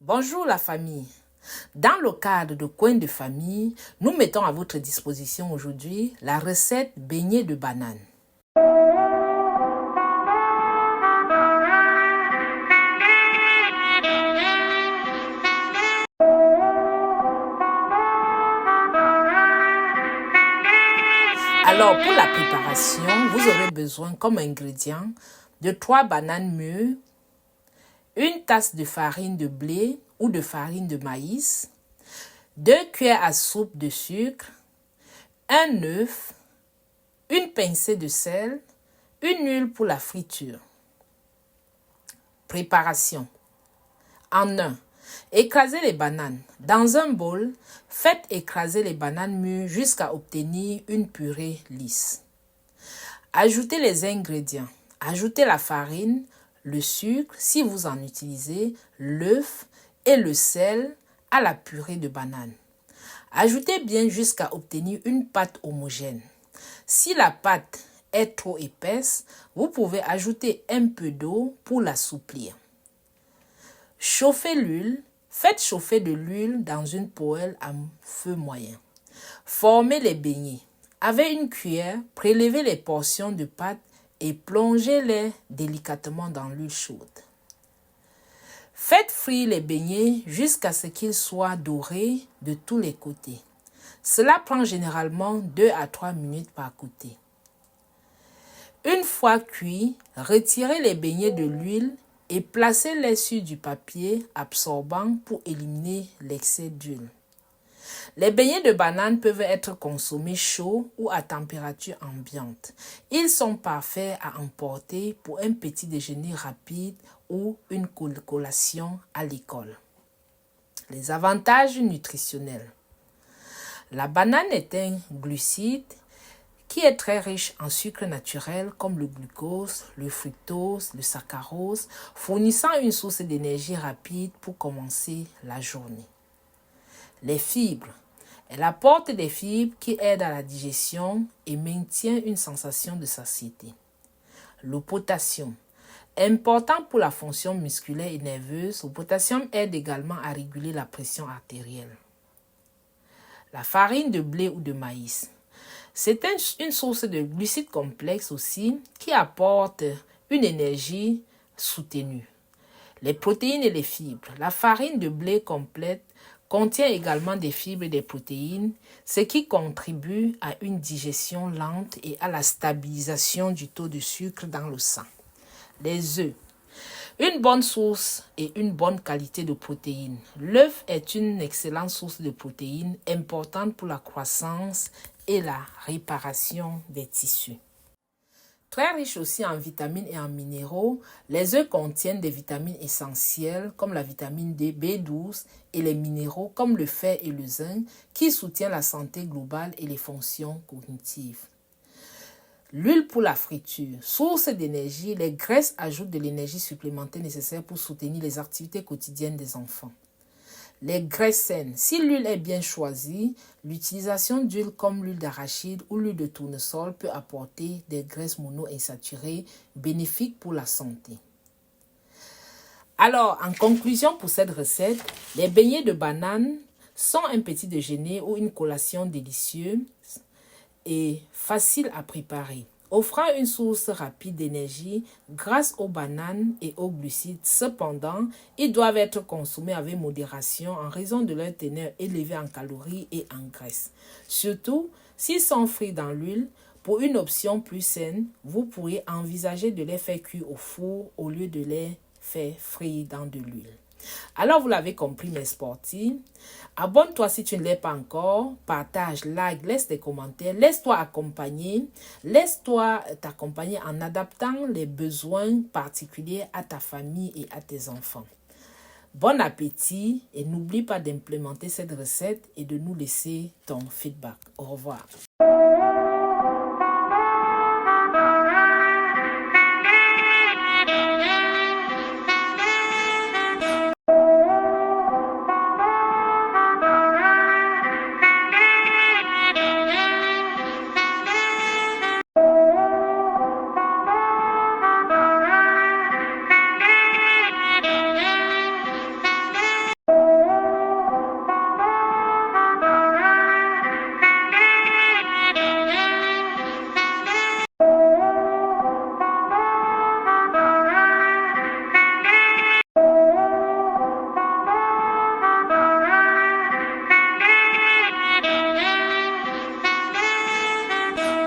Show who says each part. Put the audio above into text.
Speaker 1: Bonjour la famille. Dans le cadre de Coin de famille, nous mettons à votre disposition aujourd'hui la recette beignet de banane. Alors pour la préparation, vous aurez besoin comme ingrédient de 3 bananes mûres, une tasse de farine de blé ou de farine de maïs, 2 cuillères à soupe de sucre, un œuf, une pincée de sel, une huile pour la friture. Préparation. En 1. Écrasez les bananes. Dans un bol, faites écraser les bananes mûres jusqu'à obtenir une purée lisse. Ajoutez les ingrédients. Ajoutez la farine, le sucre, si vous en utilisez, l'œuf et le sel à la purée de banane. Ajoutez bien jusqu'à obtenir une pâte homogène. Si la pâte est trop épaisse, vous pouvez ajouter un peu d'eau pour l'assouplir. Chauffez l'huile. Faites chauffer de l'huile dans une poêle à feu moyen. Formez les beignets. Avec une cuillère, prélevez les portions de pâte et plongez-les délicatement dans l'huile chaude. Faites frire les beignets jusqu'à ce qu'ils soient dorés de tous les côtés. Cela prend généralement 2 à 3 minutes par côté. Une fois cuits, retirez les beignets de l'huile et placez-les sur du papier absorbant pour éliminer l'excès d'huile. Les beignets de banane peuvent être consommés chauds ou à température ambiante. Ils sont parfaits à emporter pour un petit déjeuner rapide ou une collation à l'école. Les avantages nutritionnels. La banane est un glucide qui est très riche en sucre naturel comme le glucose, le fructose, le saccharose, fournissant une source d'énergie rapide pour commencer la journée. Les fibres. Elle apporte des fibres qui aident à la digestion et maintient une sensation de satiété. Le potassium. Important pour la fonction musculaire et nerveuse, le potassium aide également à réguler la pression artérielle. La farine de blé ou de maïs. C'est une source de glucides complexes aussi qui apporte une énergie soutenue. Les protéines et les fibres. La farine de blé complète contient également des fibres et des protéines, ce qui contribue à une digestion lente et à la stabilisation du taux de sucre dans le sang. Les œufs. Une bonne source et une bonne qualité de protéines. L'œuf est une excellente source de protéines importante pour la croissance et la réparation des tissus. Très riche aussi en vitamines et en minéraux, les œufs contiennent des vitamines essentielles comme la vitamine D, B12 et les minéraux comme le fer et le zinc qui soutiennent la santé globale et les fonctions cognitives. L'huile pour la friture. Source d'énergie, les graisses ajoutent de l'énergie supplémentaire nécessaire pour soutenir les activités quotidiennes des enfants. Les graisses saines. Si l'huile est bien choisie, l'utilisation d'huile comme l'huile d'arachide ou l'huile de tournesol peut apporter des graisses monoinsaturées bénéfiques pour la santé. Alors, en conclusion pour cette recette, les beignets de banane sont un petit déjeuner ou une collation délicieuse et facile à préparer, offrant une source rapide d'énergie grâce aux bananes et aux glucides. Cependant, ils doivent être consommés avec modération en raison de leur teneur élevée en calories et en graisse. Surtout, s'ils sont frits dans l'huile, pour une option plus saine, vous pourriez envisager de les faire cuire au four au lieu de les faire frire dans de l'huile. Alors, vous l'avez compris, mes sportifs. Abonne-toi si tu ne l'es pas encore. Partage, like, laisse des commentaires. Laisse-toi accompagner. Laisse-toi t'accompagner en adaptant les besoins particuliers à ta famille et à tes enfants. Bon appétit et n'oublie pas d'implémenter cette recette et de nous laisser ton feedback. Au revoir.